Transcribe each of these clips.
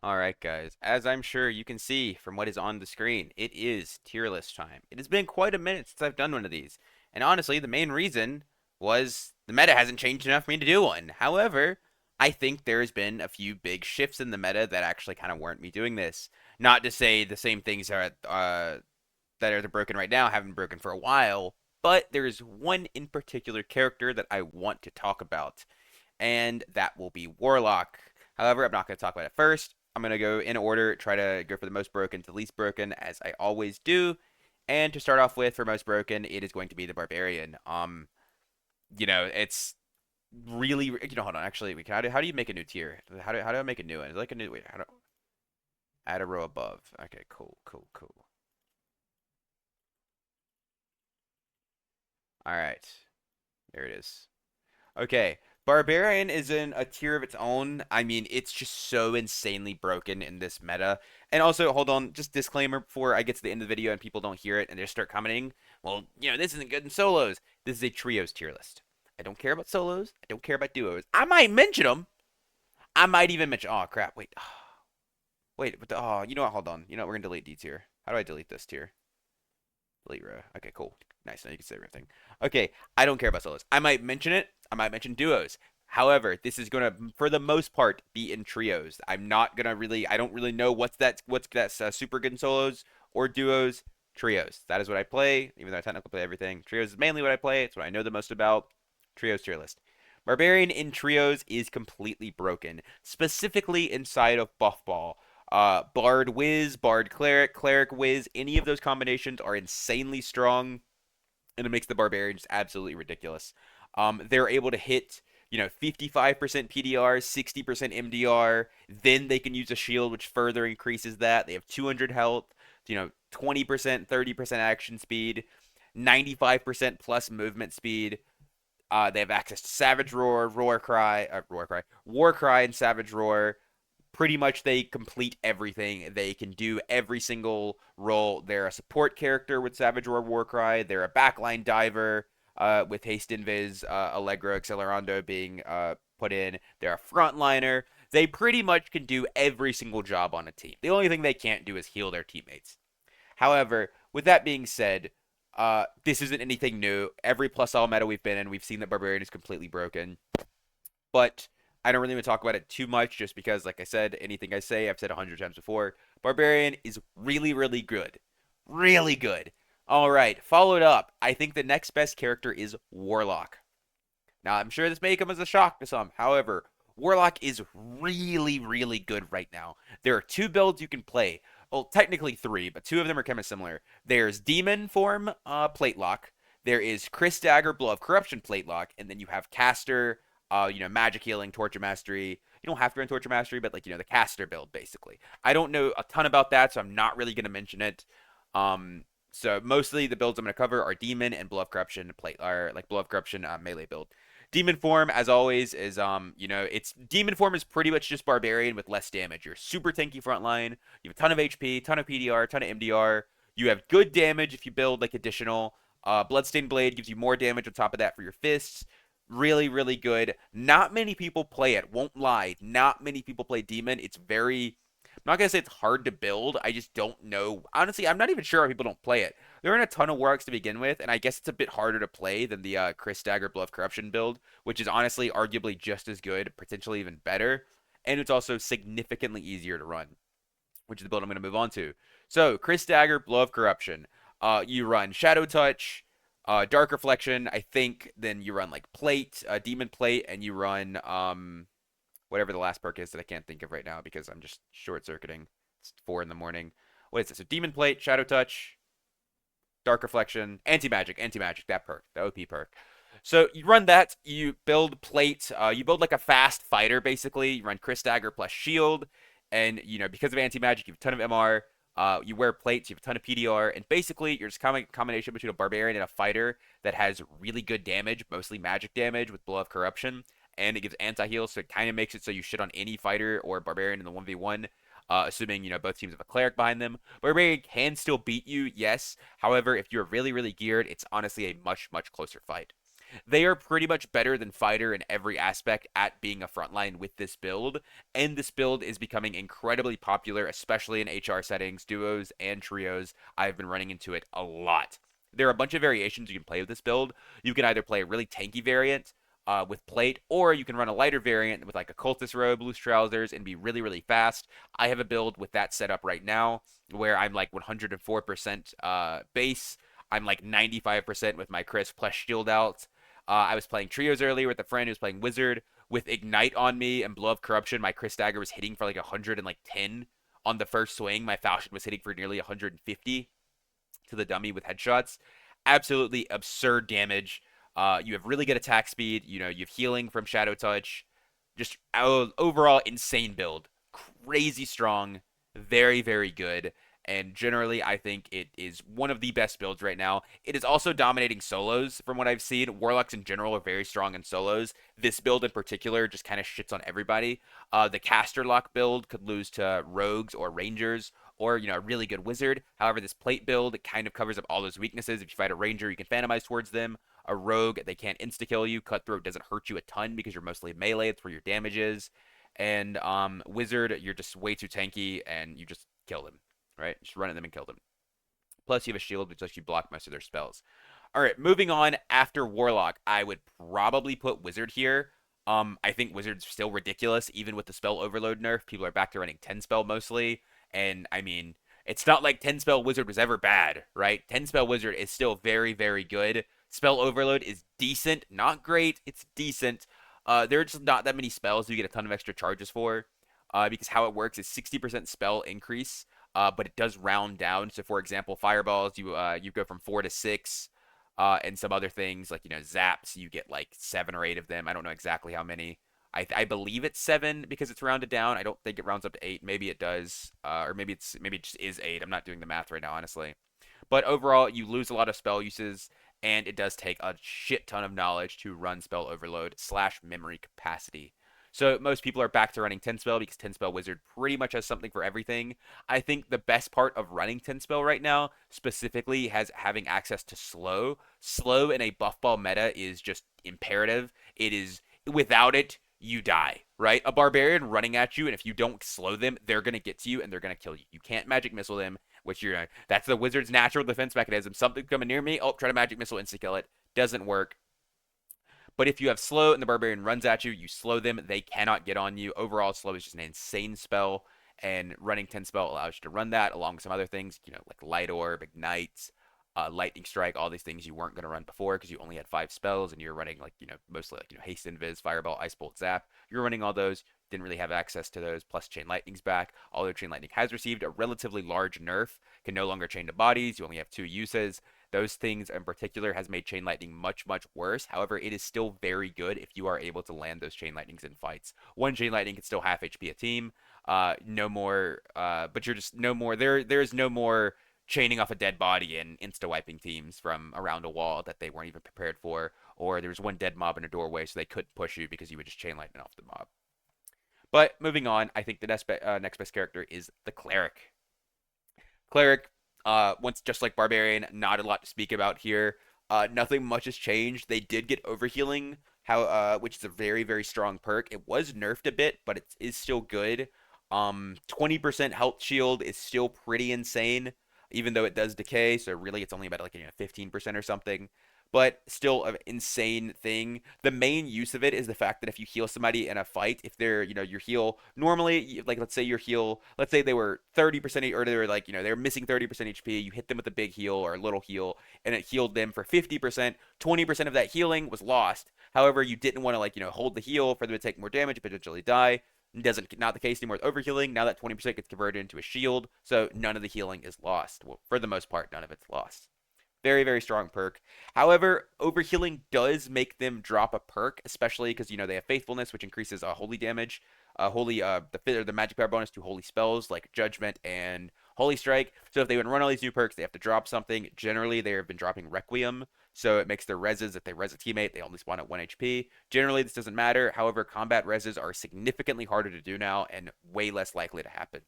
Alright guys, as I'm sure you can see from what is on the screen, it is tier list time. It has been quite a minute since I've done one of these, and honestly the main reason was the meta hasn't changed enough for me to do one. However, I think there has been a few big shifts in the meta that actually kind of warrant me doing this. Not to say the same things are that are broken right now haven't broken for a while, but there is one in particular character that I want to talk about, and that will be Warlock. However, I'm not going to talk about it first. I'm going to go in order, try to go for the most broken to least broken, as I always do. And to start off with, for most broken, it is going to be the barbarian. It's really, hold on. Actually, we can. How do you make a new tier? How do I make a new one? Is it like a new? Wait, how do add a row above? Okay, cool, cool, cool. All right, there it is. Okay, Barbarian is in a tier of its own. I mean, it's just so insanely broken in this meta. And also, hold on, just disclaimer before I get to the end of the video and people don't hear it and they start commenting, well, this isn't good in solos. This is a trios tier list. I don't care about solos. I don't care about duos. I might mention them. I might even mention. Oh crap! Wait, wait. But you know what? Hold on. You know what? We're gonna delete D tier. How do I delete this tier? Delete row. Okay, cool. Nice. Now you can save everything. Okay, I don't care about solos. I might mention it. I might mention duos. However, this is gonna, for the most part, be in trios. I'm not gonna really. I don't really know what's that super good in solos or duos. Trios. That is what I play. Even though I technically play everything, trios is mainly what I play. It's what I know the most about. Trios tier list. Barbarian in trios is completely broken, specifically inside of buff ball. Bard Wiz, Bard Cleric, Cleric Wiz, any of those combinations are insanely strong, and it makes the Barbarian just absolutely ridiculous. They're able to hit, 55% PDR, 60% MDR. Then they can use a shield, which further increases that. They have 200 health, 20%, 30% action speed, 95% plus movement speed. They have access to Savage Roar, War Cry, and Savage Roar. Pretty much they complete everything. They can do every single role. They're a support character with Savage Roar Warcry. They're a backline diver with Haste Invis, Allegro, Accelerando being put in. They're a frontliner. They pretty much can do every single job on a team. The only thing they can't do is heal their teammates. However, with that being said, this isn't anything new. Every plus all meta we've been in, we've seen that Barbarian is completely broken. But I don't really want to talk about it too much just because, like I said, anything I say, I've said 100 times before. Barbarian is really, really good. Really good. All right, followed up. I think the next best character is Warlock. Now, I'm sure this may come as a shock to some. However, Warlock is really, really good right now. There are two builds you can play. Well, technically three, but two of them are kind of similar. There's Demon Form Plate Lock. There is Chris Dagger Blow of Corruption Plate Lock. And then you have Caster, Magic Healing, Torture Mastery. You don't have to run Torture Mastery, but the Caster build, basically. I don't know a ton about that, so I'm not really going to mention it. So mostly the builds I'm going to cover are Demon and Blow of Corruption Plate, or like Blow of Corruption melee build. Demon form, as always, is it's Demon form is pretty much just Barbarian with less damage. You're super tanky frontline. You have a ton of HP, ton of PDR, ton of MDR. You have good damage if you build like additional. Bloodstained Blade gives you more damage on top of that for your fists. Really, really good. Not many people play it. Won't lie. Not many people play Demon. It's very. I'm not gonna say it's hard to build. I just don't know. Honestly, I'm not even sure why people don't play it. There aren't a ton of Warlocks to begin with, and I guess it's a bit harder to play than the Chris Dagger Bluff Corruption build, which is honestly arguably just as good, potentially even better. And it's also significantly easier to run, which is the build I'm going to move on to. So, Chris Dagger, Blow of Corruption. You run Shadow Touch, Dark Reflection, I think. Then you run like Plate, Demon Plate, and you run whatever the last perk is that I can't think of right now because I'm just short circuiting. It's 4 in the morning. What is this? So Demon Plate, Shadow Touch, Dark Reflection, Anti-Magic, that perk, the OP perk. So you run that, you build Plate, you build like a fast fighter basically. You run Chris Dagger plus Shield, and because of Anti-Magic, you have a ton of MR. You wear plates, you have a ton of PDR, and basically you're just kind of a combination between a barbarian and a fighter that has really good damage, mostly magic damage with Blow of Corruption, and it gives anti-heal, so it kind of makes it so you shit on any fighter or barbarian in the 1v1, assuming, both teams have a cleric behind them. Barbarian can still beat you, yes. However, if you're really, really geared, it's honestly a much, much closer fight. They are pretty much better than fighter in every aspect at being a frontline with this build, and this build is becoming incredibly popular, especially in HR settings, duos, and trios. I've been running into it a lot. There are a bunch of variations you can play with this build. You can either play a really tanky variant with plate, or you can run a lighter variant with like a cultist robe, loose trousers, and be really, really fast. I have a build with that set up right now where I'm like 104% base. I'm like 95% with my crisp plus shield out. I was playing trios earlier with a friend who was playing wizard with ignite on me and blow of corruption. My Chris dagger was hitting for like 110 on the first swing. My falchion was hitting for nearly 150 to the dummy with headshots. Absolutely absurd damage. You have really good attack speed. You know, you have healing from Shadow Touch. Just overall insane build. Crazy strong. Very, very good. And generally, I think it is one of the best builds right now. It is also dominating solos from what I've seen. Warlocks in general are very strong in solos. This build in particular just kind of shits on everybody. The caster lock build could lose to rogues or rangers or a really good wizard. However, this plate build kind of covers up all those weaknesses. If you fight a ranger, you can phantomize towards them. A rogue, they can't insta kill you. Cutthroat doesn't hurt you a ton because you're mostly melee. It's where your damage is. And wizard, you're just way too tanky and you just kill them, right? Just run at them and kill them. Plus, you have a shield which lets you block most of their spells. All right, moving on. After Warlock, I would probably put Wizard here. I think Wizard's still ridiculous, even with the spell overload nerf. People are back to running 10 spell mostly, and I mean, it's not like 10 spell Wizard was ever bad, right? 10 spell Wizard is still very, very good. Spell overload is decent, not great. It's decent. There are just not that many spells you get a ton of extra charges for, because how it works is 60% spell increase, but it does round down. So, for example, fireballs, you go from 4 to 6, and some other things like zaps, you get like 7 or 8 of them. I don't know exactly how many. I believe it's 7 because it's rounded down. I don't think it rounds up to 8. Maybe it does, or maybe it just is 8. I'm not doing the math right now, honestly. But overall, you lose a lot of spell uses, and it does take a shit ton of knowledge to run spell overload slash memory capacity. So most people are back to running 10 spell because 10 spell wizard pretty much has something for everything. I think the best part of running 10 spell right now specifically has having access to slow. Slow in a buff ball meta is just imperative. It is without it, you die, right? A barbarian running at you, and if you don't slow them, they're gonna get to you and they're gonna kill you. You can't magic missile them, which that's the wizard's natural defense mechanism. Something coming near me, oh, try to magic missile insta kill it. Doesn't work. But if you have slow and the barbarian runs at you, you slow them. They cannot get on you. Overall, slow is just an insane spell, and running 10 spell allows you to run that along with some other things, like light orb, ignite, lightning strike, all these things you weren't going to run before because you only had 5 spells and you're running like mostly like haste, invis, fireball, ice bolt, zap. You're running all those. Didn't really have access to those. Plus, chain lightning's back. Although chain lightning has received a relatively large nerf, can no longer chain to bodies. You only have 2 uses. Those things in particular has made chain lightning much, much worse. However, it is still very good if you are able to land those chain lightnings in fights. One chain lightning can still half HP a team. No more, but you're just no more. There's no more chaining off a dead body and insta wiping teams from around a wall that they weren't even prepared for, or there was one dead mob in a doorway, so they couldn't push you because you would just chain lightning off the mob. But moving on, I think the next best character is the Cleric. Cleric, once just like Barbarian, not a lot to speak about here. Nothing much has changed. They did get overhealing, which is a very, very strong perk. It was nerfed a bit, but it is still good. 20% health shield is still pretty insane, even though it does decay. So really, it's only about like 15% or something. But still an insane thing. The main use of it is the fact that if you heal somebody in a fight, if they're, your heal normally, like let's say your heal, let's say they were 30% or they were like, they were missing 30% HP, you hit them with a big heal or a little heal, and it healed them for 50%, 20% of that healing was lost. However, you didn't want to like, hold the heal for them to take more damage, potentially die. Doesn't not the case anymore with overhealing. Now that 20% gets converted into a shield, so none of the healing is lost. Well, for the most part, none of it's lost. Very, very strong perk. However, overhealing does make them drop a perk, especially because they have faithfulness, which increases holy damage, the magic power bonus to holy spells like judgment and holy strike. So if they would run all these new perks, they have to drop something. Generally, they have been dropping requiem, so it makes their reses, if they res a teammate, they only spawn at 1 HP. Generally, this doesn't matter. However, combat reses are significantly harder to do now and way less likely to happen.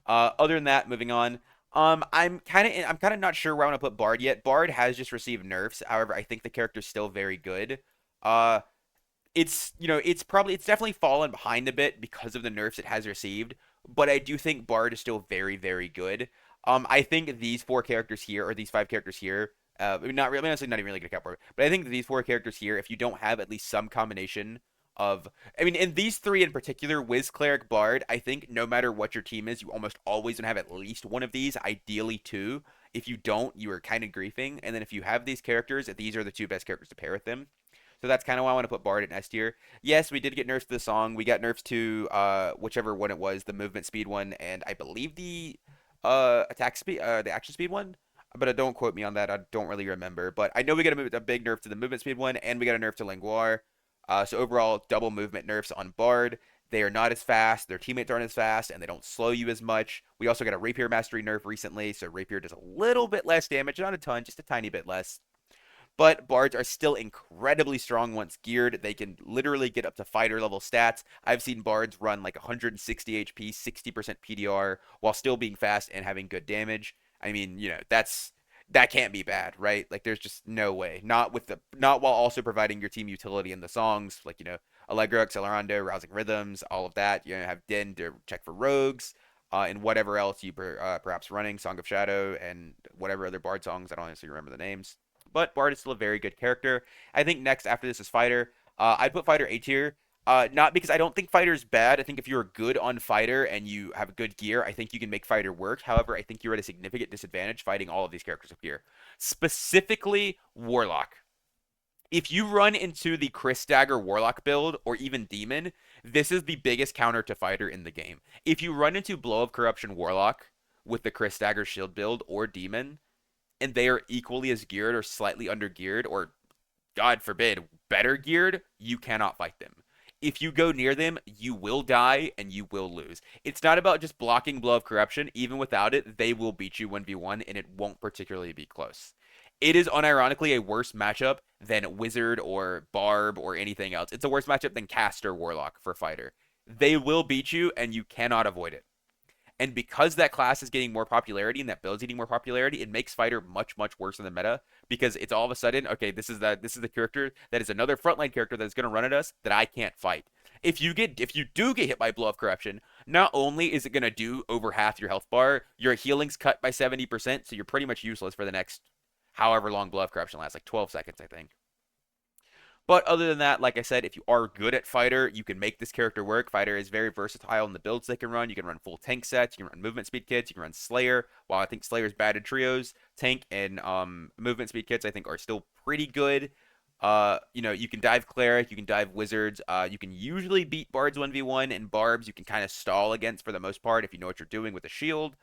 Other than that, moving on. I'm kind of not sure where I want to put Bard yet. Bard has just received nerfs. However, I think the character's still very good. Uh, it's definitely fallen behind a bit because of the nerfs it has received, but I do think Bard is still very, very good. I think these four characters here, or these five characters here, not really, honestly, not even really gonna count Bard, but I think these four characters here, if you don't have at least some combination of, I mean, in these three in particular, Wiz, Cleric, Bard, I think no matter what your team is, you almost always gonna have at least one of these, ideally two. If you don't, you are kind of griefing. And then if you have these characters, these are the two best characters to pair with them. So that's kind of why I want to put Bard in S tier. Yes, we did get nerfs to the song. We got nerfs to whichever one it was, the movement speed one, and I believe the attack speed, the action speed one. But don't quote me on that. I don't really remember. But I know we got a big nerf to the movement speed one, and we got a nerf to Languar. So overall, double movement nerfs on Bard. They are not as fast. Their teammates aren't as fast, and they don't slow you as much. We also got a Rapier Mastery nerf recently, so Rapier does a little bit less damage, not a ton, just a tiny bit less. But bards are still incredibly strong once geared. They can literally get up to fighter level stats. I've seen bards run like 160 HP, 60% PDR while still being fast and having good damage. I mean, that can't be bad, right? Like there's just no way. Not while also providing your team utility in the songs, like Allegro, Accelerando, Rousing Rhythms, all of that. You have Din to check for rogues. And whatever else you perhaps running, Song of Shadow, and whatever other Bard songs. I don't honestly remember the names. But Bard is still a very good character. I think next after this is Fighter. I'd put Fighter A tier. Not because I don't think Fighter is bad. I think if you're good on Fighter and you have good gear, I think you can make Fighter work. However, I think you're at a significant disadvantage fighting all of these characters with gear. Specifically, Warlock. If you run into the Chris Dagger Warlock build or even Demon, this is the biggest counter to Fighter in the game. If you run into Blow of Corruption Warlock with the Chris Dagger Shield build or Demon, and they are equally as geared or slightly under geared or God forbid better geared, you cannot fight them. If you go near them, you will die and you will lose. It's not about just blocking Blow of Corruption. Even without it, they will beat you 1v1 and it won't particularly be close. It is unironically a worse matchup than Wizard or Barb or anything else. It's a worse matchup than Caster Warlock for Fighter. They will beat you and you cannot avoid it. And because that class is getting more popularity and that build's getting more popularity, it makes Fighter much, much worse in the meta because it's all of a sudden, okay, this is the character that is another frontline character that's gonna run at us that I can't fight. If you do get hit by Blow of Corruption, not only is it gonna do over half your health bar, your healing's cut by 70%, so you're pretty much useless for the next however long Blow of Corruption lasts, like 12 seconds, I think. But other than that, like I said, if you are good at Fighter, you can make this character work. Fighter is very versatile in the builds they can run. You can run full tank sets, you can run movement speed kits, you can run Slayer. While I think Slayer's bad in trios, tank and movement speed kits I think are still pretty good. You can dive Cleric, you can dive Wizards. You can usually beat Bards 1v1 and Barbs. You can kind of stall against for the most part if you know what you're doing with a shield.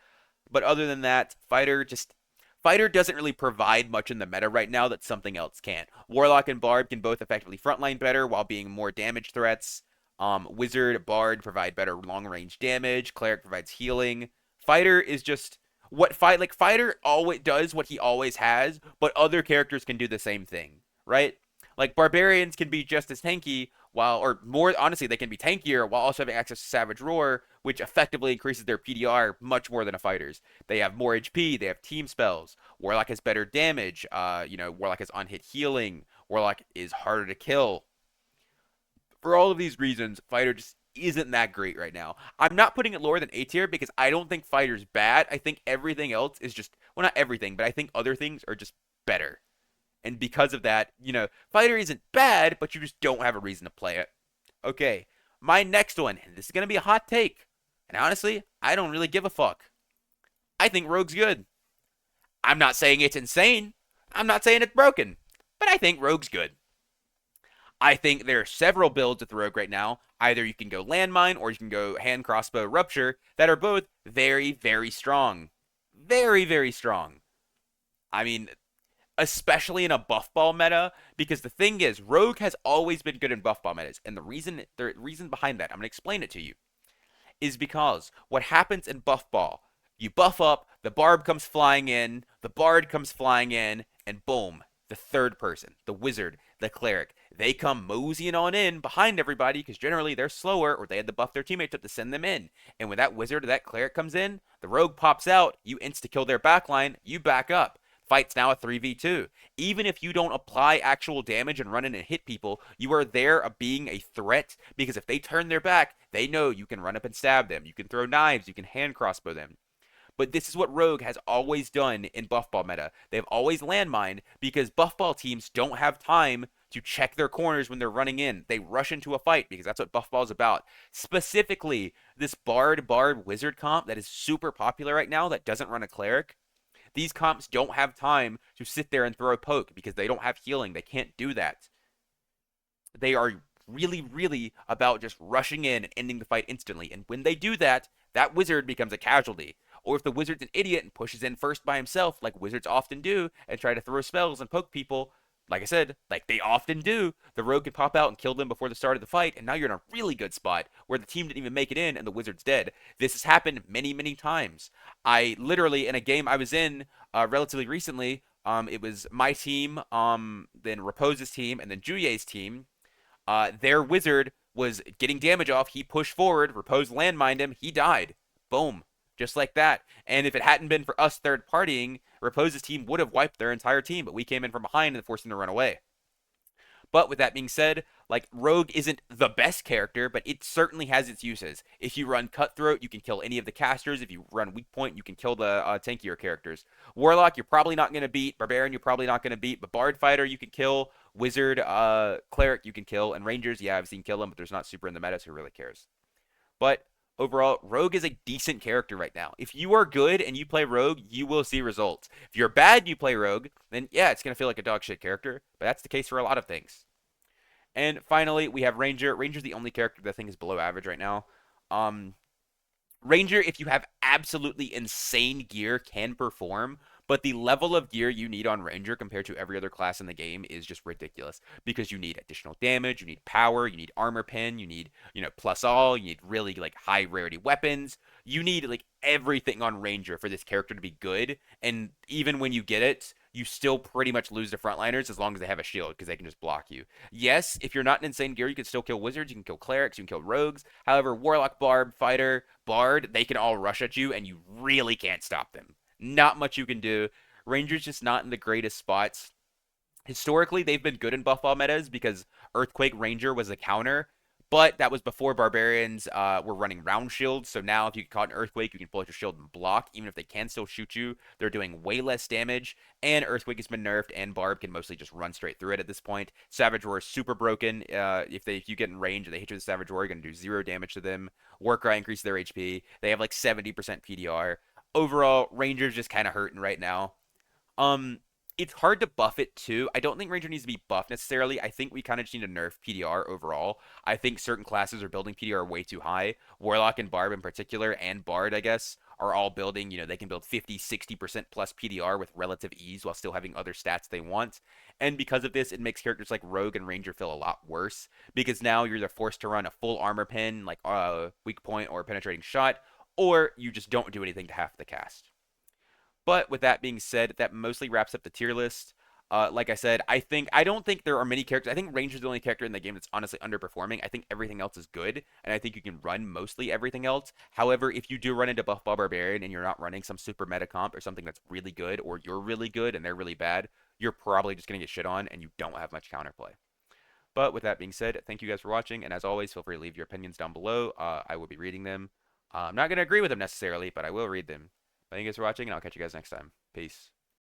But other than that, Fighter doesn't really provide much in the meta right now that something else can. Warlock and Bard can both effectively frontline better while being more damage threats. Wizard, Bard provide better long range damage. Cleric provides healing. Fighter is just Fighter always does what he always has, but other characters can do the same thing, right? Like barbarians can be just as tanky while, or more honestly, they can be tankier while also having access to Savage Roar, which effectively increases their PDR much more than a fighter's. They have more HP, they have team spells. Warlock has better damage. Warlock has on-hit healing. Warlock is harder to kill. For all of these reasons, Fighter just isn't that great right now. I'm not putting it lower than A tier because I don't think Fighter's bad. I think everything else is just, well, not everything, but I think other things are just better. And because of that, Fighter isn't bad, but you just don't have a reason to play it. Okay, my next one, and this is going to be a hot take. And honestly, I don't really give a fuck. I think Rogue's good. I'm not saying it's insane. I'm not saying it's broken. But I think Rogue's good. I think there are several builds with the Rogue right now. Either you can go Landmine or you can go Hand Crossbow Rupture that are both very, very strong. Very, very strong. I mean, especially in a buff ball meta, because the thing is, Rogue has always been good in buff ball metas, and the reason behind that, I'm gonna explain it to you, is because what happens in buff ball, you buff up, the barb comes flying in, the bard comes flying in, and boom, The third person, the wizard, the cleric, they come moseying on in behind everybody because generally they're slower or they had to buff their teammates up to send them in. And when that wizard or that cleric comes in, the rogue pops out, you insta kill their backline, you back up. Fight's now a 3v2. Even if you don't apply actual damage and run in and hit people, you are there being a threat because if they turn their back, they know you can run up and stab them. You can throw knives, you can hand crossbow them. But this is what Rogue has always done in buffball meta. They've always landmined because buffball teams don't have time to check their corners when they're running in. They rush into a fight because that's what buffball is about. Specifically, this Bard Wizard comp that is super popular right now that doesn't run a cleric. These comps don't have time to sit there and throw a poke because they don't have healing. They can't do that. They are really, really about just rushing in and ending the fight instantly. And when they do that, that wizard becomes a casualty. Or if the wizard's an idiot and pushes in first by himself, like wizards often do, and try to throw spells and poke people, like I said, like they often do, the rogue can pop out and kill them before the start of the fight, and now you're in a really good spot where the team didn't even make it in and the wizard's dead. This has happened many, many times. I literally, in a game I was in relatively recently, it was my team, then Rapose's team, and then Juye's team. Their wizard was getting damage off. He pushed forward. Repose landmined him. He died. Boom. Just like that. And if it hadn't been for us third partying, Repose's team would have wiped their entire team, but we came in from behind and forced them to run away. But with that being said, like Rogue isn't the best character, but it certainly has its uses. If you run Cutthroat, you can kill any of the casters. If you run Weak Point, you can kill the tankier characters. Warlock, you're probably not going to beat. Barbarian, you're probably not going to beat. But Bard Fighter, you can kill. Wizard, Cleric, you can kill. And Rangers, yeah, I've seen kill them, but there's not super in the meta, so who really cares? But overall, Rogue is a decent character right now. If you are good and you play Rogue, you will see results. If you're bad and you play Rogue, then yeah, it's going to feel like a dog shit character, but that's the case for a lot of things. And finally, we have Ranger. Ranger's the only character that I think is below average right now. Um, Ranger, if you have absolutely insane gear, can perform, but the level of gear you need on Ranger compared to every other class in the game is just ridiculous because you need additional damage, you need power, you need armor pen, you need, plus all, you need really like high rarity weapons. You need like everything on Ranger for this character to be good, and even when you get it, you still pretty much lose to frontliners as long as they have a shield because they can just block you. Yes, if you're not in insane gear, you can still kill wizards, you can kill clerics, you can kill rogues. However, Warlock, Barb, Fighter, Bard, they can all rush at you and you really can't stop them. Not much you can do. Ranger's just not in the greatest spots. Historically, they've been good in buffball metas because Earthquake Ranger was a counter, but that was before Barbarians were running round shields. So now, if you get caught in Earthquake, you can pull out your shield and block. Even if they can still shoot you, they're doing way less damage. And Earthquake has been nerfed, and Barb can mostly just run straight through it at this point. Savage Roar is super broken. If you get in range and they hit you with Savage Roar, you're gonna do 0 damage to them. Warcry increases their HP. They have like 70% PDR. Overall, Ranger's just kind of hurting right now. Um, it's hard to buff it too. I don't think Ranger needs to be buffed necessarily. I think we kind of just need to nerf PDR overall. I think certain classes are building PDR way too high. Warlock and Barb in particular, and Bard, I guess, are all building, they can build 50, 60% plus PDR with relative ease while still having other stats they want. And because of this, it makes characters like Rogue and Ranger feel a lot worse because now you're either forced to run a full armor pin, like weak point or penetrating shot, or you just don't do anything to half the cast. But with that being said, that mostly wraps up the tier list. Like I said, I don't think there are many characters. I think Ranger's the only character in the game that's honestly underperforming. I think everything else is good, and I think you can run mostly everything else. However, if you do run into Buffball Barbarian and you're not running some super meta comp or something that's really good, or you're really good and they're really bad, you're probably just gonna get shit on, and you don't have much counterplay. But with that being said, thank you guys for watching, and as always, feel free to leave your opinions down below. I will be reading them. I'm not gonna agree with them necessarily, but I will read them. Thank you guys for watching, and I'll catch you guys next time. Peace.